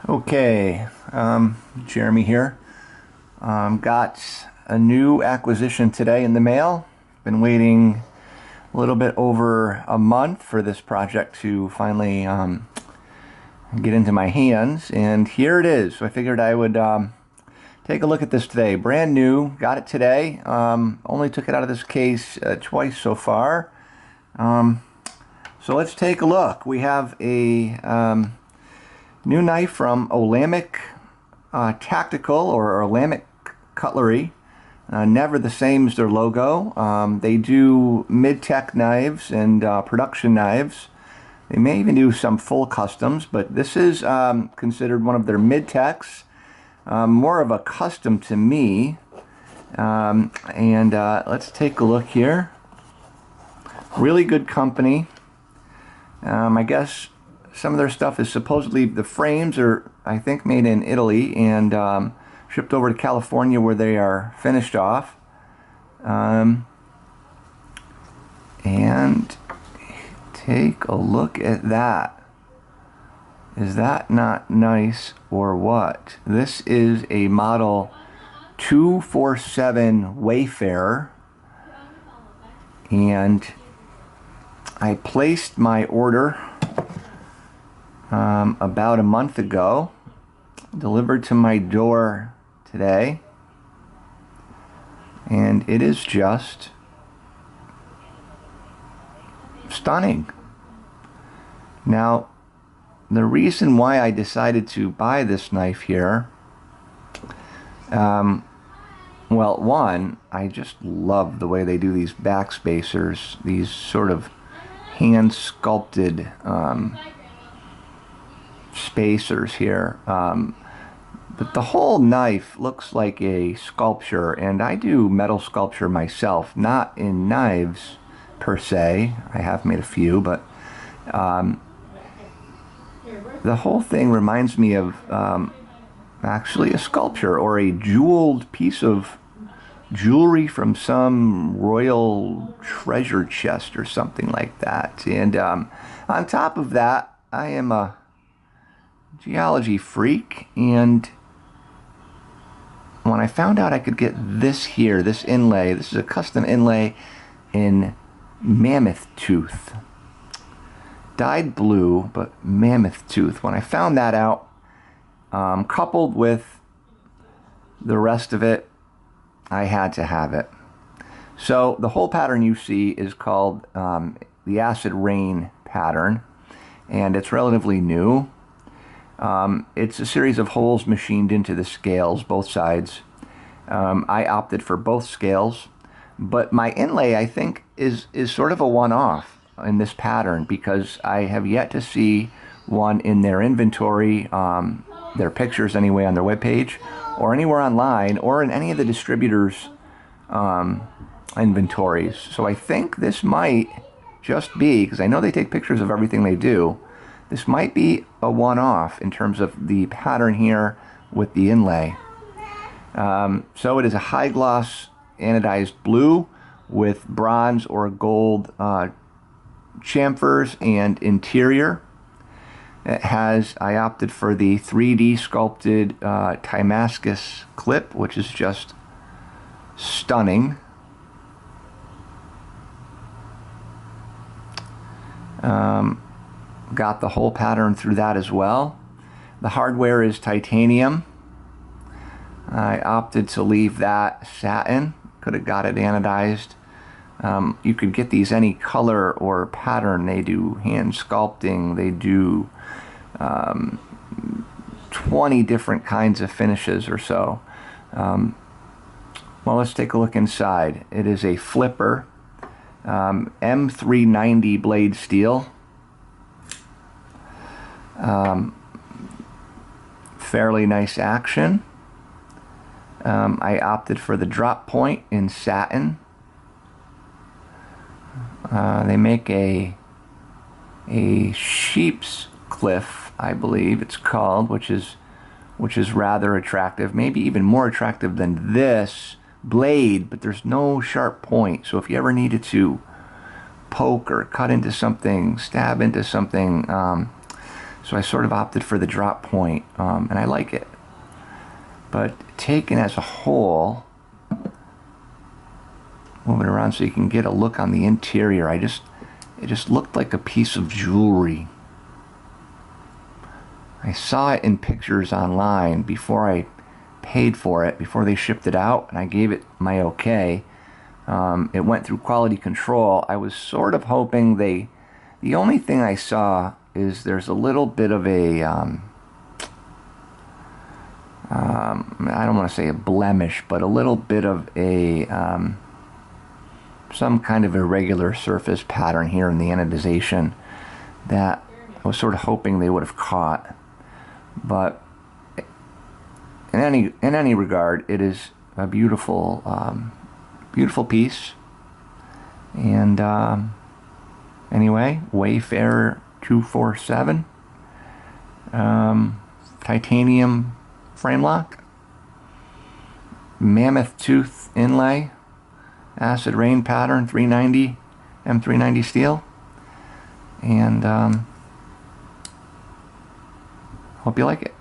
Okay, Jeremy here. Got a new acquisition today in the mail. Been waiting a little bit over a month for this project to finally get into my hands, and here it is. So I figured I would take a look at this today. Brand new, got it today. Only took it out of this case twice so far. So let's take a look. We have a new knife from Olamic Tactical or Olamic Cutlery. Never the same as their logo. They do mid-tech knives and production knives. They may even do some full customs, but this is considered one of their mid-techs. More of a custom to me. Let's take a look here. Really good company. I guess some of their stuff is supposedly, the frames are, I think, made in Italy and shipped over to California where they are finished off. And take a look at that. Is that not nice or what? This is a model 247 Wayfarer. And I placed my order about a month ago, delivered to my door today, and it is just stunning. Now, the reason why I decided to buy this knife here, well, one, I just love the way they do these back spacers, these sort of hand sculpted spacers here, but the whole knife looks like a sculpture, and I do metal sculpture myself, not in knives per se. I have made a few, but the whole thing reminds me of actually a sculpture or a jeweled piece of jewelry from some royal treasure chest or something like that. And on top of that, I am a geology freak, and when I found out I could get this here, this inlay, this is a custom inlay in mammoth tooth, dyed blue, but mammoth tooth. When I found that out, coupled with the rest of it, I had to have it. So the whole pattern you see is called the acid rain pattern, and it's relatively new. It's a series of holes machined into the scales, both sides. I opted for both scales, but my inlay, I think, is sort of a one-off in this pattern, because I have yet to see one in their inventory, their pictures anyway, on their webpage, or anywhere online, or in any of the distributors' inventories. So I think this might just be, because I know they take pictures of everything they do, this might be a one-off in terms of the pattern here with the inlay. So it is a high gloss anodized blue with bronze or gold chamfers and interior. It has, I opted for the 3D sculpted timascus clip, which is just stunning. Got the whole pattern through that as well. The hardware is titanium. I opted to leave that satin. Could have got it anodized. You could get these any color or pattern. They do hand sculpting. They do 20 different kinds of finishes or so. Well, let's take a look inside. It is a flipper, M390 blade steel. Fairly nice action. I opted for the drop point in satin. They make a sheep's cliff, I believe it's called, which is rather attractive, maybe even more attractive than this blade, but there's no sharp point. So if you ever needed to poke or cut into something, stab into something, So I sort of opted for the drop point, and I like it. But taken as a whole, move it around so you can get a look on the interior. It just looked like a piece of jewelry. I saw it in pictures online before I paid for it, before they shipped it out, and I gave it my okay. It went through quality control. I was sort of hoping the only thing I saw is there's a little bit of a, I don't want to say a blemish, but a little bit of a, some kind of irregular surface pattern here in the anodization that I was sort of hoping they would have caught. But in any regard, it is a beautiful, beautiful piece. And anyway, Wayfarer 247, titanium frame lock, mammoth tooth inlay, acid rain pattern, 390, M390 steel, and hope you like it.